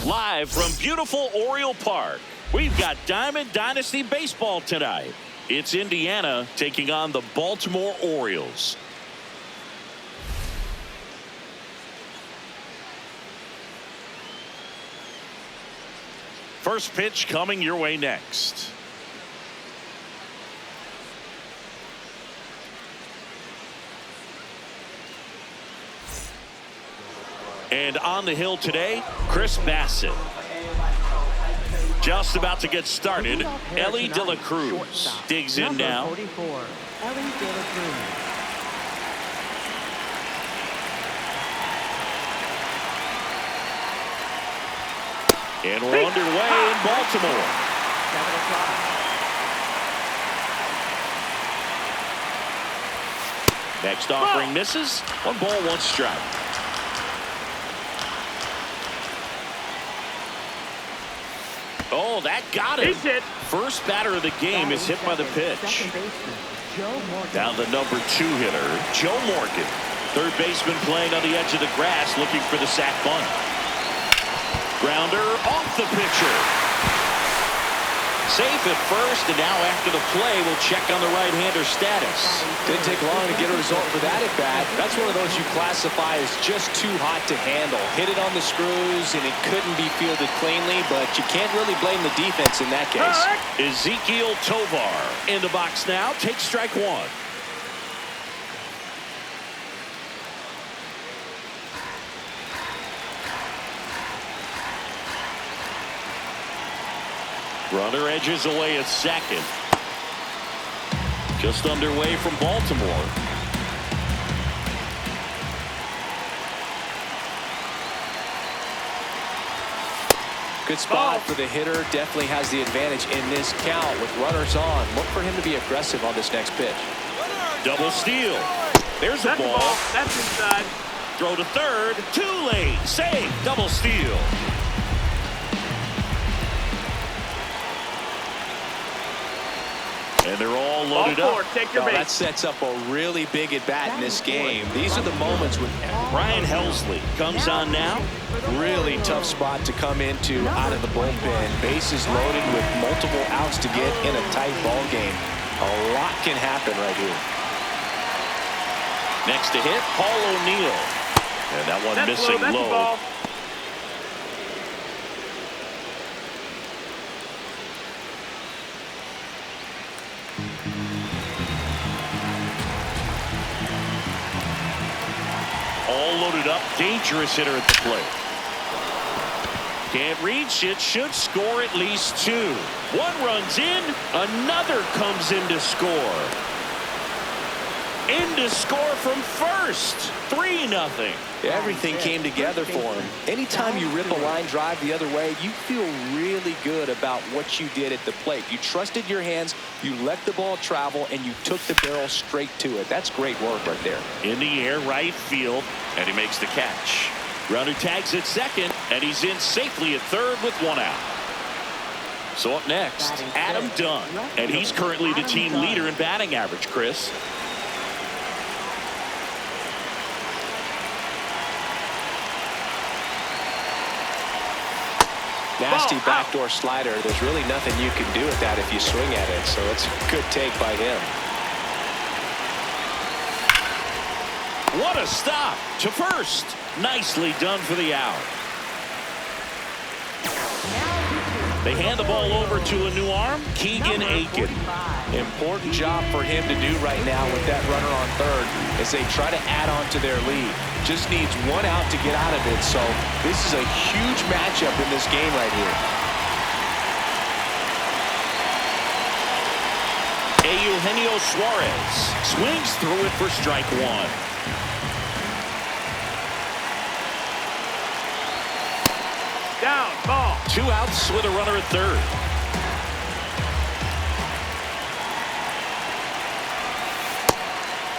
Live from beautiful Oriole Park, we've got Diamond Dynasty Baseball tonight. It's Indiana taking on the Baltimore Orioles. First pitch coming your way next. And on the hill today, Chris Bassett. Just about to get started, Ellie De La Cruz digs in now. 44, Ellie De La Cruz. And we're underway in Baltimore. 7 o'clock. Next offering misses. 1 ball, 1 strike. Oh, that got him. First batter of the game is hit by the pitch. Now the number 2 hitter, Joe Morgan. Third baseman playing on the edge of the grass, looking for the sac bunt. Grounder off the pitcher. Safe at first, and now after the play, we'll check on the right-hander status. Didn't take long to get a result for that at bat. That's one of those you classify as just too hot to handle. Hit it on the screws, and it couldn't be fielded cleanly, but you can't really blame the defense in that case. Ezekiel Tovar in the box now. Takes strike 1. Runner edges away at second. Just underway from Baltimore. Good spot for the hitter. Definitely has the advantage in this count with runners on. Look for him to be aggressive on this next pitch. Double steal. There's a ball. That's inside. Throw to third. Too late. Save. Double steal. And they're all loaded up. Take your base. That sets up a really big at-bat in this game. These are the moments when Ryan Helsley comes on now. really tough spot to come into out of the bullpen. Bases loaded with multiple outs to get in a tight ball game. A lot can happen right here. Next to hit, Paul O'Neill. And that one missing low. All loaded up, dangerous hitter at the plate. Can't reach it, should score at least 2. 1 runs in, another comes in to score. In to score from first. 3-0. Everything came together for him. Anytime you rip a line drive the other way, you feel really good about what you did at the plate. You trusted your hands, you let the ball travel, and you took the barrel straight to it. That's great work right there. In the air, right field, and he makes the catch. Runner tags at second, and he's in safely at third with 1 out. So up next, Adam Dunn, and he's currently the team leader in batting average, Chris. Nasty backdoor slider. There's really nothing you can do with that if you swing at it. So it's a good take by him. What a stop to first. Nicely done for the out. They hand the ball over to a new arm, Keegan Aiken. Important job for him to do right now with that runner on third as they try to add on to their lead. Just needs 1 out to get out of it. So this is a huge matchup in this game right here. Eugenio Suarez swings through it for strike 1. Down, ball. 2 outs with a runner at third.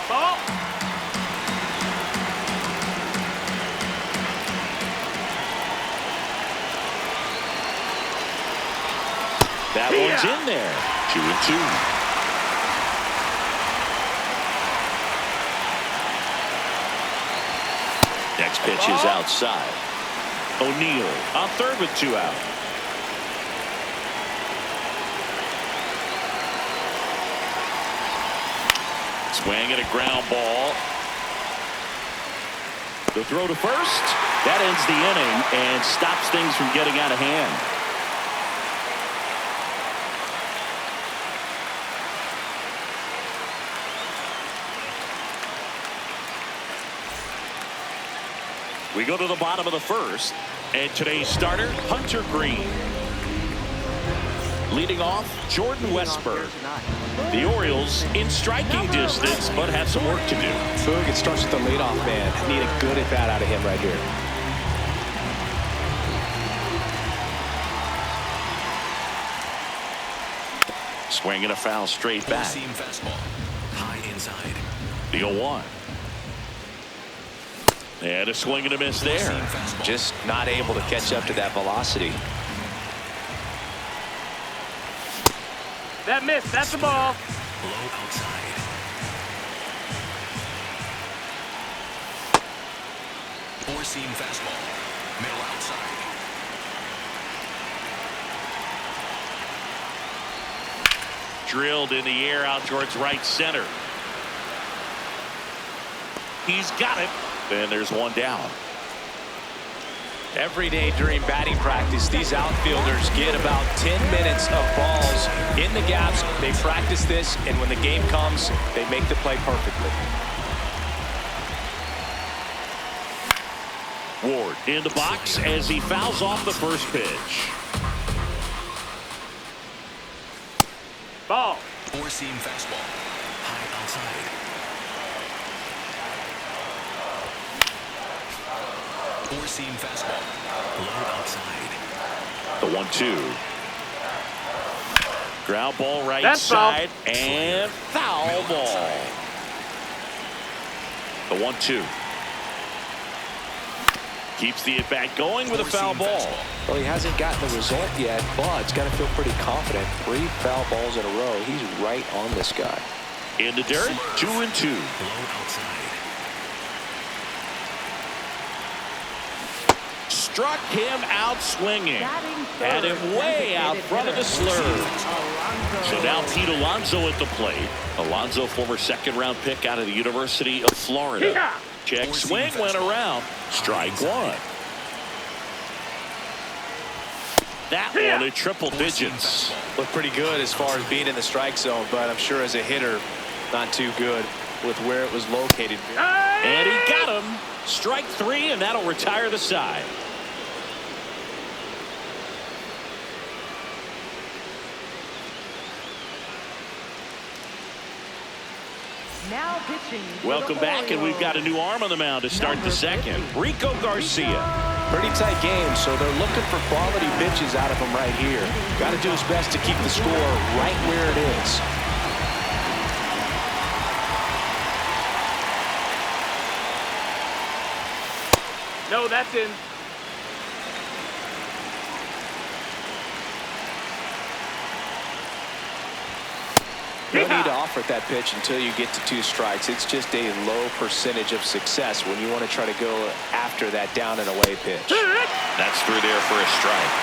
Ball. That one's in there. 2-2. Next pitch is outside. O'Neill on third with 2 out. Swing and a ground ball. The throw to first. That ends the inning and stops things from getting out of hand. We go to the bottom of the first, and today's starter, Hunter Green. Leading off, Jordan Westberg. The Orioles in striking distance, but have some work to do. Boog, it starts with the leadoff man. Need a good at bat out of him right here. Swing and a foul straight back. Seam fastball. High inside. The 0-1. And a swing and a miss there. Just not able to catch up to that velocity. That miss, that's the ball. Low outside. Four seam fastball. Middle outside. Drilled in the air out towards right center. He's got it. And there's one down. Every day during batting practice, these outfielders get about 10 minutes of balls in the gaps. They practice this, and when the game comes, they make the play perfectly. Ward in the box as he fouls off the first pitch. Ball. Four seam fastball. High outside. Four seam fastball. Low outside. The 1-2. Ground ball right That's side and foul ball. The 1-2. Keeps the at-bat going with a foul ball. Well, he hasn't gotten the result yet, but he's got to feel pretty confident. 3 foul balls in a row. He's right on this guy. In the dirt, 2-2. Low outside. Struck him out swinging. Had him way out front of the slurve. So now Pete Alonso at the plate. Alonso, former second-round pick out of the University of Florida. Check swing went around. Strike 1. That one in triple digits. Looked pretty good as far as being in the strike zone, but I'm sure as a hitter, not too good with where it was located. And he got him. Strike 3, and that'll retire the side. Now pitching. Welcome back, and we've got a new arm on the mound to start the second. Rico Garcia. Pretty tight game, so they're looking for quality pitches out of him right here. Got to do his best to keep the score right where it is. No, that's in. No need to offer that pitch until you get to 2 strikes. It's just a low percentage of success when you want to try to go after that down and away pitch. That's through there for a strike.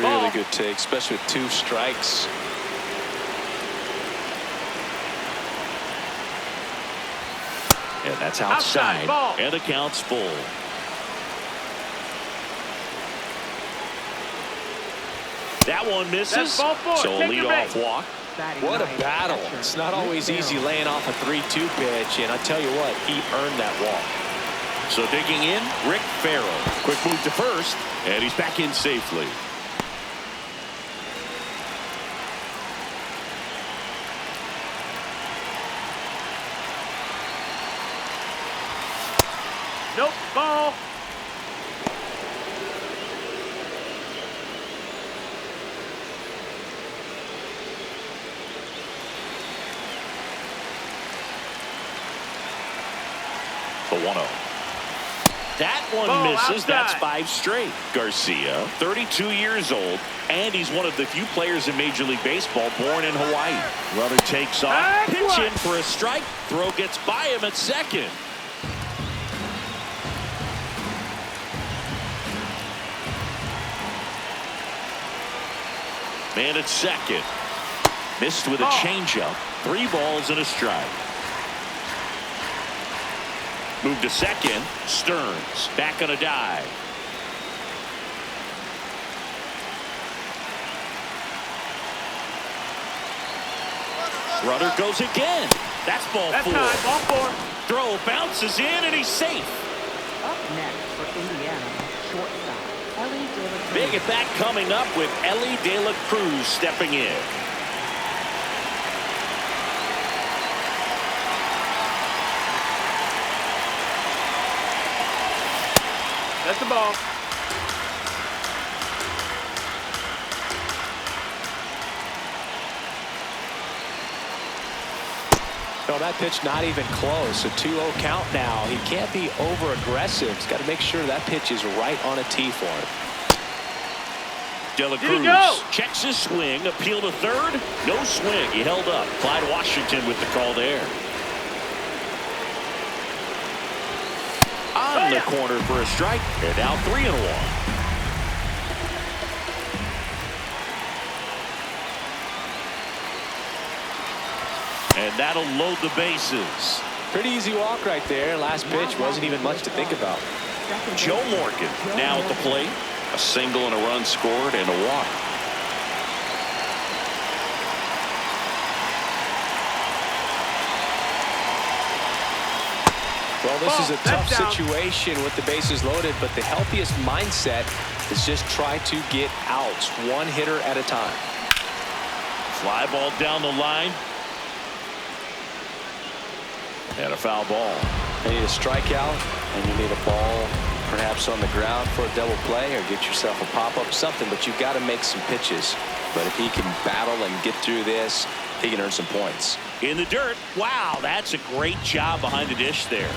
Really good take, especially with 2 strikes. And that's outside. Ball. And the count's full. That one misses. That's ball 4. So a Take the leadoff base. walk. What a battle. It's not always easy laying off a 3-2 pitch, and I tell you what, he earned that walk. So digging in, Rick Farrell. Quick move to first, and he's back in safely. Nope. Ball. The 1-0. That one Ball misses. That's outside. 5 straight. Garcia, 32 years old, and he's one of the few players in Major League Baseball born in Hawaii. Runner takes off, Back pitch one. in for a strike. Throw gets by him at second. Man at second. Missed with a changeup. 3 balls and a strike. Move to second. Stearns back on a dive. Runner goes again. That's ball That's 4. high. Ball 4. Throw bounces in and he's safe. Up next for Indiana, shortstop, Ellie De La Cruz. Big at bat coming up with Ellie De La Cruz stepping in. That's the ball. No, that pitch not even close. A 2-0 count now. He can't be over aggressive. He's got to make sure that pitch is right on a tee for him. De La Did he Cruz go? checks his swing. Appeal to third. No swing. He held up. Clyde Washington with the call there. On the corner for a strike. They're now 3-1. And that'll load the bases. Pretty easy walk right there. Last pitch wasn't even much to think about. Joe Morgan now at the plate. A single and a run scored and a walk. Well, this is a tough That's down. situation with the bases loaded, but the healthiest mindset is just try to get outs, one hitter at a time. Fly ball down the line. And a foul ball. You need a strikeout, and you need a ball perhaps on the ground for a double play, or get yourself a pop-up, something, but you've got to make some pitches. But if he can battle and get through this, he can earn some points. In the dirt. Wow, that's a great job behind the dish there.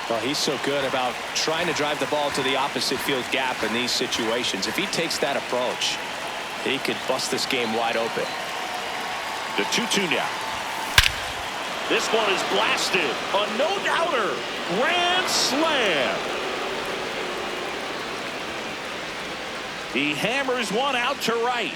Well, he's so good about trying to drive the ball to the opposite field gap in these situations. If he takes that approach, he could bust this game wide open. The 2-2 now. This one is blasted. A no-doubter. Grand slam. He hammers one out to right.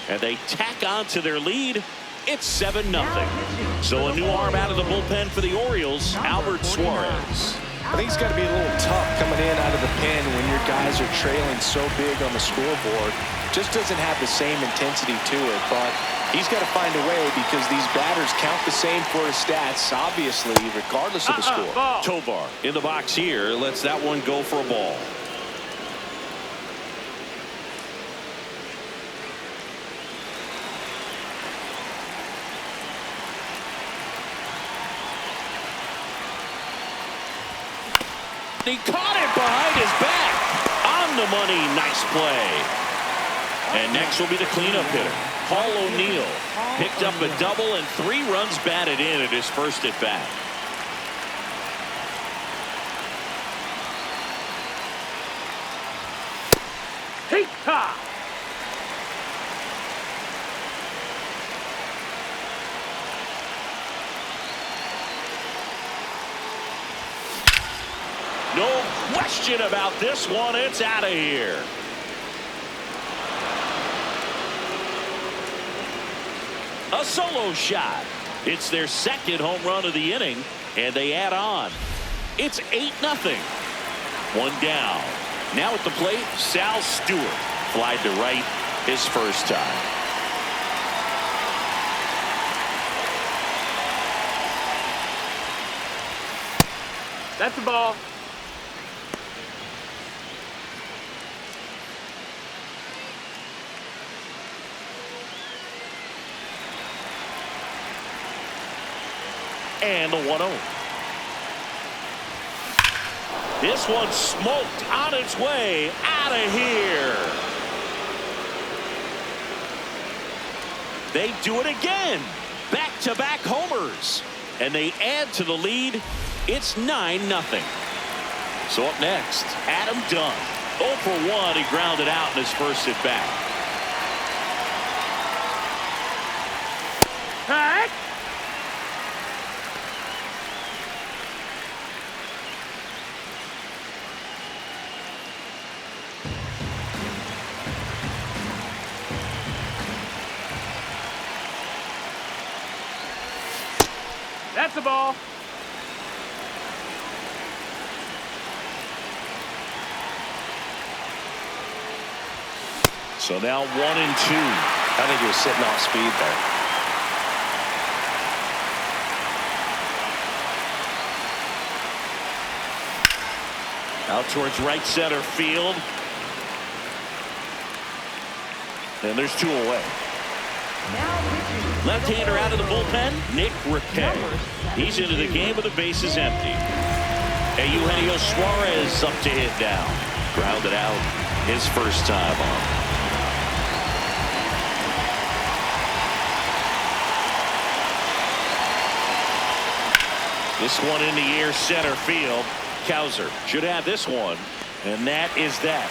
And they tack on to their lead. It's 7-0. So a new arm out of the bullpen for the Orioles, Albert Suarez. I think it's got to be a little tough coming in out of the pen when your guys are trailing so big on the scoreboard. Just doesn't have the same intensity to it, but he's got to find a way because these batters count the same for his stats, obviously, regardless of the score. Ball. Tovar in the box here lets that one go for a ball. He caught it behind his back. On the money. Nice play. And next will be the cleanup hitter, Paul O'Neill. Picked up a double and 3 runs batted in at his first at bat. Hee-ha! No question about this one. It's out of here. A solo shot. It's their second home run of the inning, and they add on. It's 8-0. One down. Now at the plate, Sal Stewart. Flied to right his first time. That's the ball. And the 1-0. This one smoked on its way out of here. They do it again. Back-to-back homers. And they add to the lead. It's 9-0. So up next, Adam Dunn. 0 for 1. He grounded out in his first at bat. Hey! That's the ball. So now 1-2. I think he was sitting off speed there. Out towards right center field. And there's 2 away. Left-hander out of the bullpen, Nick Riquet. He's into the game with the bases empty. Eugenio Suarez up to hit down. Grounded out his first time on. This one in the air center field. Cowser should have this one, and that is that.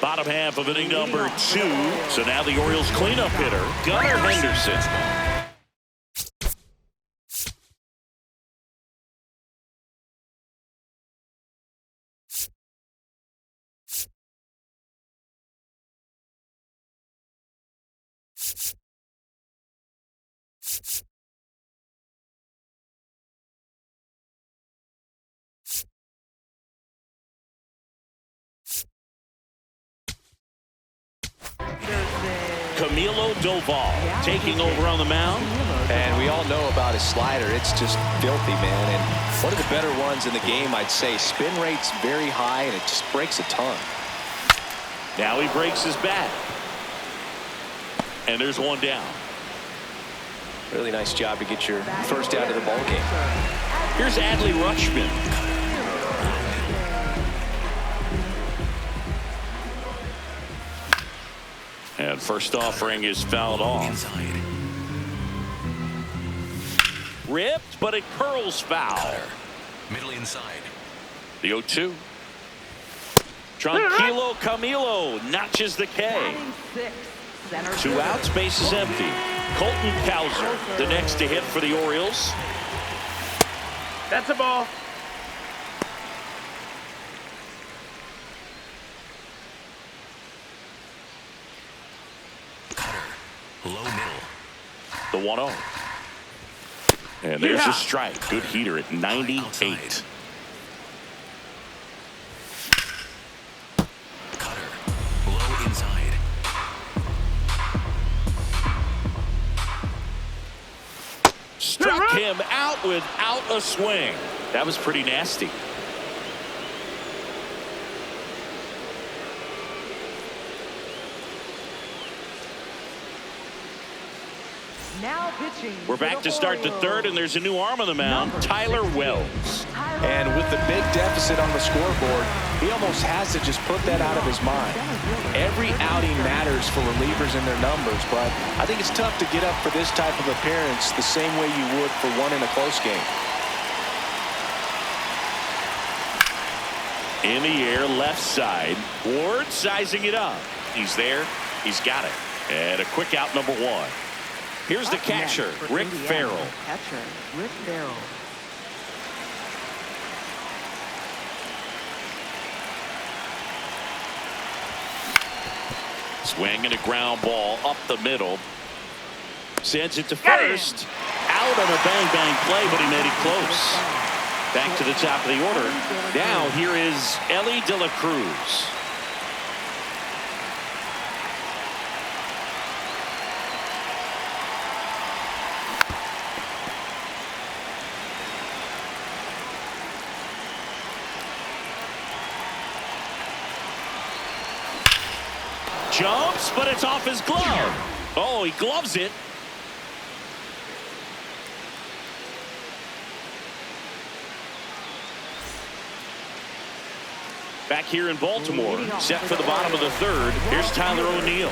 Bottom half of inning number 2. So now the Orioles cleanup hitter, Gunnar Henderson. Camilo Doval taking over on the mound. And we all know about his slider. It's just filthy, man. And one of the better ones in the game, I'd say. Spin rate's very high, and it just breaks a ton. Now he breaks his bat. And there's 1 down. Really nice job to get your first out of the ball game. Here's Adley Rutschman. And first offering is fouled off. Inside. Ripped, but it curls foul. Cutter. Middle inside. The 0-2. Tranquilo Camilo notches the K. 2 outs, bases empty. Colton Cowser, the next to hit for the Orioles. That's a ball. Low middle. The 1-0. And there's a strike. Good heater at 98. Cutter. Low inside. Struck him out without a swing. That was pretty nasty. Now pitching. We're back to start the 3rd, and there's a new arm on the mound, Tyler Wells. And with the big deficit on the scoreboard, he almost has to just put that out of his mind. Every outing matters for relievers in their numbers, but I think it's tough to get up for this type of appearance the same way you would for one in a close game. In the air, left side. Ward sizing it up. He's there. He's got it. And a quick out, number 1. Here's the catcher, Rick Farrell. Catcher, Rick Farrell. Swing and a ground ball up the middle. Sends it to first. Out on a bang-bang play, but he made it close. Back to the top of the order. Now here is Ellie De La Cruz. Jumps, but it's off his glove. Oh, he gloves it. Back here in Baltimore, set for the bottom of the third. Here's Tyler O'Neill.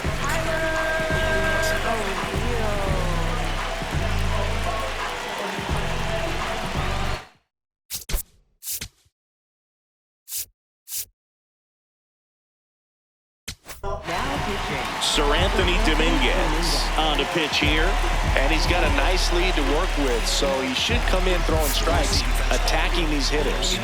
Sir Anthony Dominguez on the pitch here. And he's got a nice lead to work with, so he should come in throwing strikes, attacking these hitters.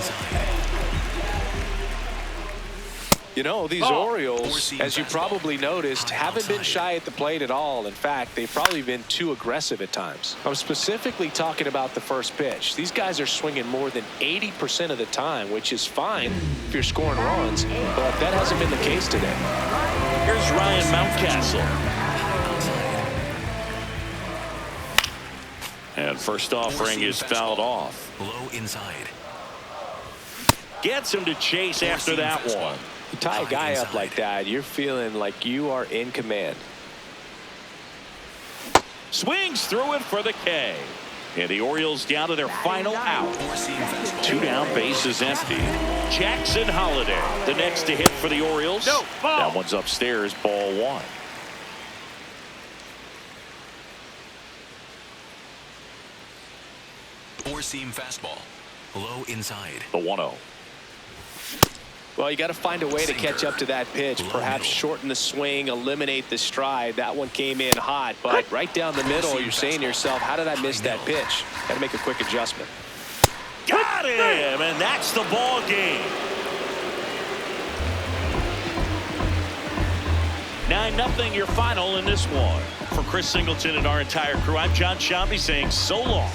You know, these Orioles, as you probably noticed, haven't been shy at the plate at all. In fact, they've probably been too aggressive at times. I'm specifically talking about the first pitch. These guys are swinging more than 80% of the time, which is fine if you're scoring runs, but that hasn't been the case today. Here's Ryan Mountcastle. And first offering is fouled off. Low inside. Gets him to chase after that one. You tie a guy up like that, you're feeling like you are in command. Swings through it for the K. And the Orioles down to their final out. 2 down, bases empty. Jackson Holiday, the next to hit for the Orioles. No, ball. That one's upstairs, ball 1. Four-seam fastball. Low inside. The 1-0. Well, you got to find a way to catch up to that pitch. Perhaps shorten the swing, eliminate the stride. That one came in hot, but right down the middle, you're saying to yourself, how did I miss that pitch? Got to make a quick adjustment. Got him, and that's the ball game. 9-0 your final in this one. For Chris Singleton and our entire crew, I'm John Shambi saying so long.